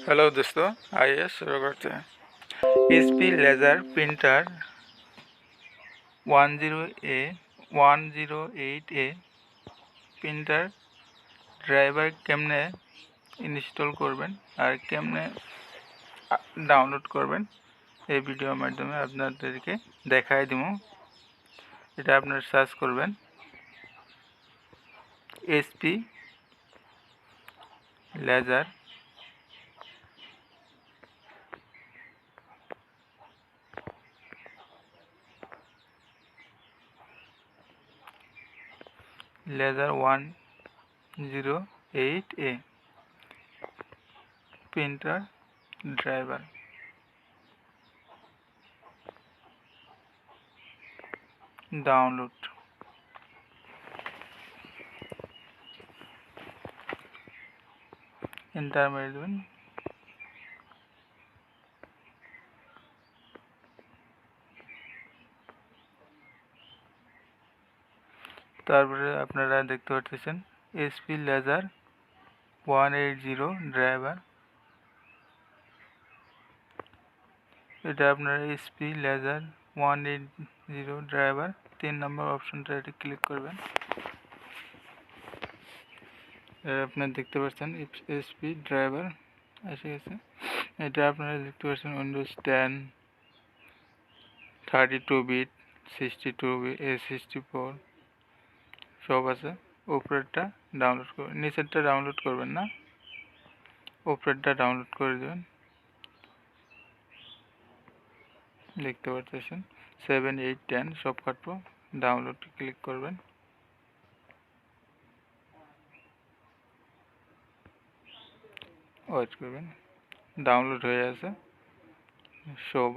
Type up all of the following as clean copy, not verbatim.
Hello दोस्तों, आइए शुरू करते हैं। HP laser printer 108A printer driver কেমনে ইনস্টল করবেন আর কেমনে ডাউনলোড করবেন এই ভিডিওর মাধ্যমে আপনাদেরকে দেখাই দিব। এটা আপনারা সার্চ করবেন SP laser laser 108A printer driver download. Enter মেরে দেবেন। তারপরে আপনারা দেখতে পাচ্ছেন এসপি লেজার 180 ড্রাইভার। এটা আপনারা এসপি লেজার 180 ড্রাইভার 3 নম্বর অপশনটা এটা ক্লিক করবেন। আপনারা দেখতে পাচ্ছেন এসপি ড্রাইভার এসে গেছে। এটা আপনারা দেখতে পাচ্ছেন উইন্ডোজ 10 32 বিট 62 বিট 64 সব আছে। উপরেরটা ডাউনলোড করবেন, নিচেরটা ডাউনলোড করবেন না, উপরেরটা ডাউনলোড করে দেবেন। দেখতে পাচ্ছেন 7 8 10 সব কাটবো। ডাউনলোড ক্লিক করবেন। ওয়েট করবেন, ডাউনলোড হয়ে আছে সব।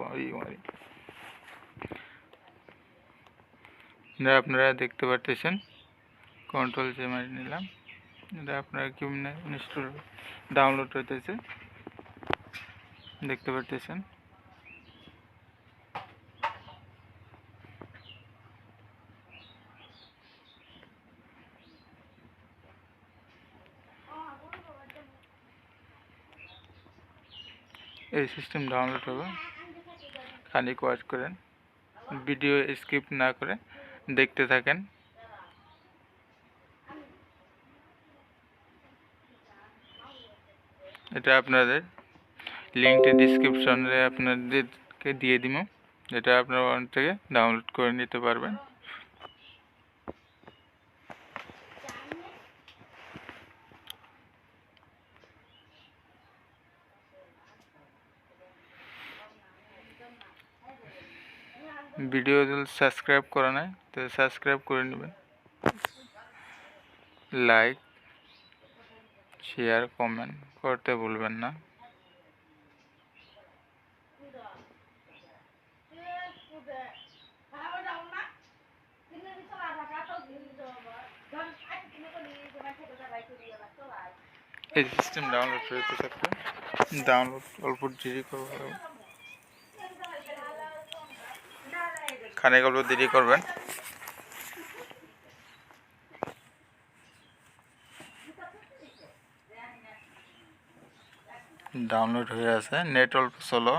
আপনারা দেখতে পাচ্ছেন কন্ট্রোল জে মারি নিলাম। এটা আপনারা কেমনে ইনস্টল ডাউনলোড হইতেছে দেখতে পাচ্ছেন। এই সিস্টেম ডাউনলোড হবে, খানিক ওয়াচ করেন, ভিডিও স্কিপ না করে দেখতে থাকেন। এটা আপনাদের লিঙ্কটি ডিসক্রিপশনে আপনাদেরকে দিয়ে দিব, যেটা আপনারা ওখান থেকে ডাউনলোড করে নিতে পারবেন। ভিডিও যদি সাবস্ক্রাইব করা নাই তো সাবস্ক্রাইব করে নেবেন। লাইক শেয়ার কমেন্ট করতে ভুলবেন না। এই সিস্টেম ডাউনলোড হতে থাকবে, ডাউনলোড অল্প দেরি করবে, খানিক অল্প দেরি করবেন। ডাউনলোড হয়ে আছে, নেট অল্প চলো।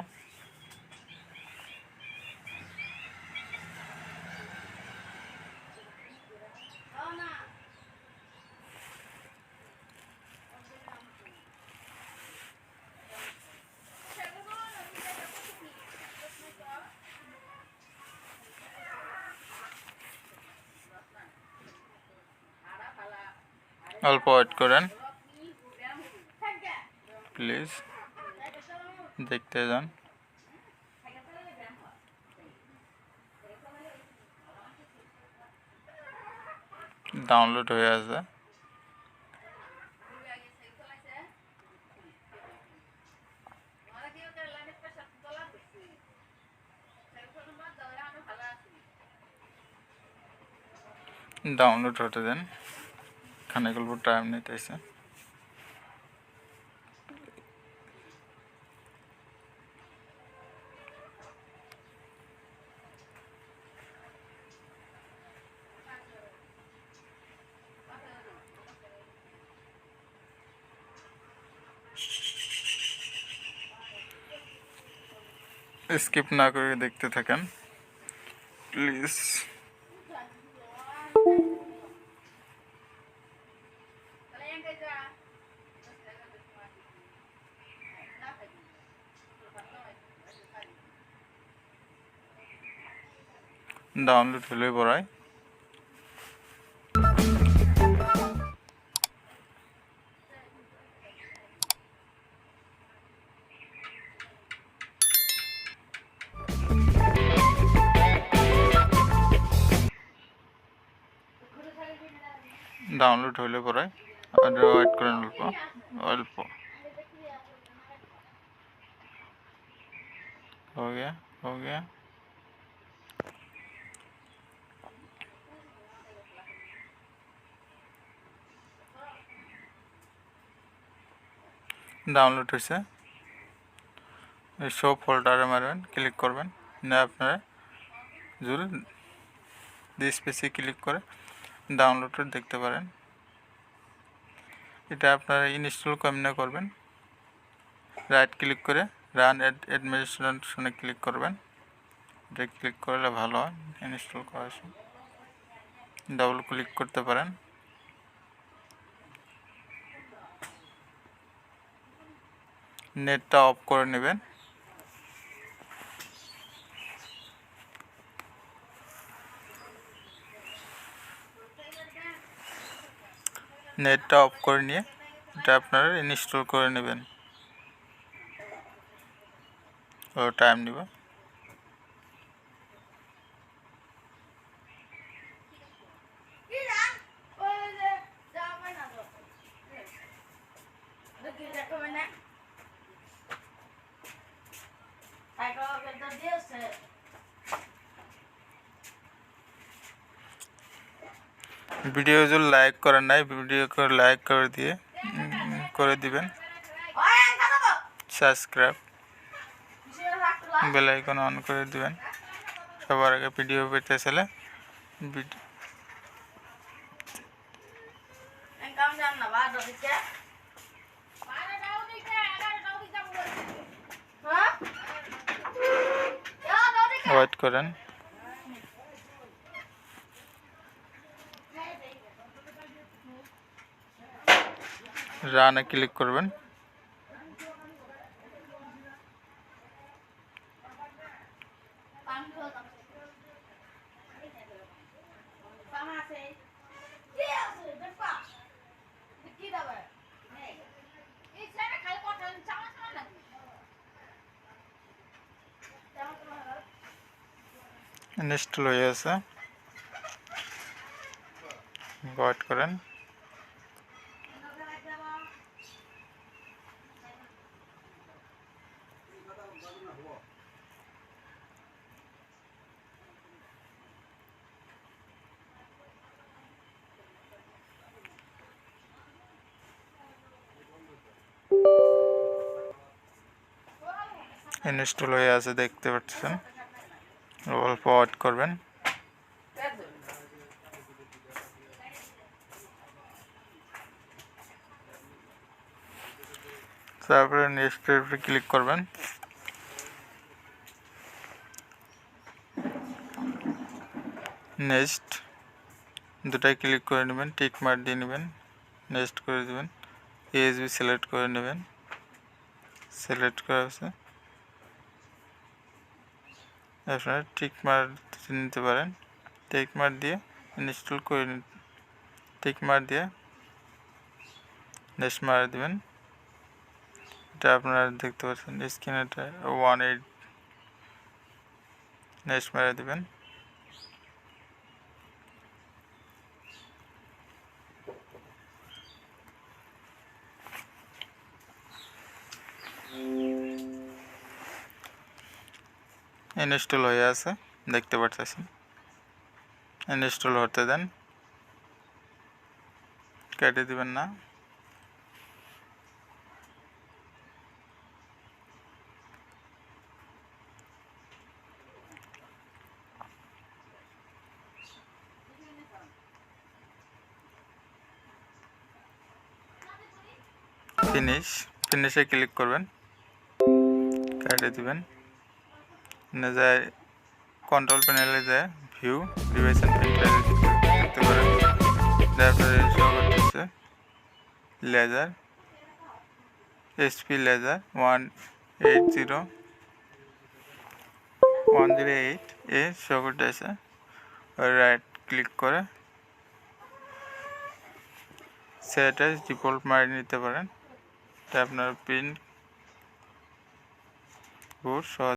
অল্প ওয়েট করেন প্লিজ, দেখতে যান। ডাউনলোড হয়ে আছে। ডাউনলোড হতে দেন, খানিক অল্প টাইম নিতেছে। স্কিপ না করে দেখতে থাকেন প্লিজ। ডাউনলোড হলে পড়ায় डाउनलोड হলে পরে আর ওয়েট করেন অল্প हो गया हो गया ডাউনলোড হয়েছে শো ফোল্ডারে মারবেন ক্লিক করবেন না আপনারা জুল দিস পেজে ক্লিক করে ডাউনলোড দেখতে পারেন। এটা আপনারা ইনস্টল কেমনে করবেন রাইট ক্লিক করে রান অ্যাডমিনিস্ট্রেশনে ক্লিক করবেন। এটা ক্লিক করলে ভালো হয় ইনস্টল করার সময় ডাবল ক্লিক করতে পারেন। নেটটা অফ করে নেবেন। নেটটা অফ করে নিয়ে এটা আপনারা ইনস্টল করে নেবেন ও টাইম নেবে। ভিডিও যদি লাইক করেন নাই ভিডিওকে লাইক করে দিবেন। সাবস্ক্রাইব বেল আইকন অন করে দিবেন সবার আগে ভিডিও পেতে চলে ওয়েট করেন। রানে ক্লিক করবেন। ইনস্টল হয়ে আছে ওয়েট করেন। ইনস্টল হয়ে আছে দেখতে পাচ্ছেন অল্প ওয়েট করবেন। তারপরে নেক্সটের উপরে ক্লিক করবেন। নেক্সট দুটাই ক্লিক করে নেবেন টিক মার্ক দিয়ে নেবেন নেক্সট করে দেবেন ইউএসবি সিলেক্ট করে নেবেন। সিলেক্ট করা আছে আপনারা টিক মার্ক নিতে পারেন। টিক মার্ক দিয়ে ইনস্টল করে টিক মার্ক দিয়ে নেক্সট মার দেবেন। এটা আপনারা দেখতে পাচ্ছেন স্ক্রিনে 18 নেক্সট মারে দেবেন। ইনস্টল হয়ে আছে দেখতে পাচ্ছেন ইনস্টল হতে দেন কেটে দিবেন না। ফিনিশে ক্লিক করবেন কেটে দিবেন। না যায় কন্ট্রোল প্যানেলে যায় view device and print panel দেখতে পারেন। তারপরে শো করতেছে লেজার এসপি লেজার 108 এ শো করতেছে। রাইট ক্লিক করে সেট অ্যাজ ডিফল্ট মারি নিতে পারেন। তা আপনার প্রিন্ট বোর্ড সহজ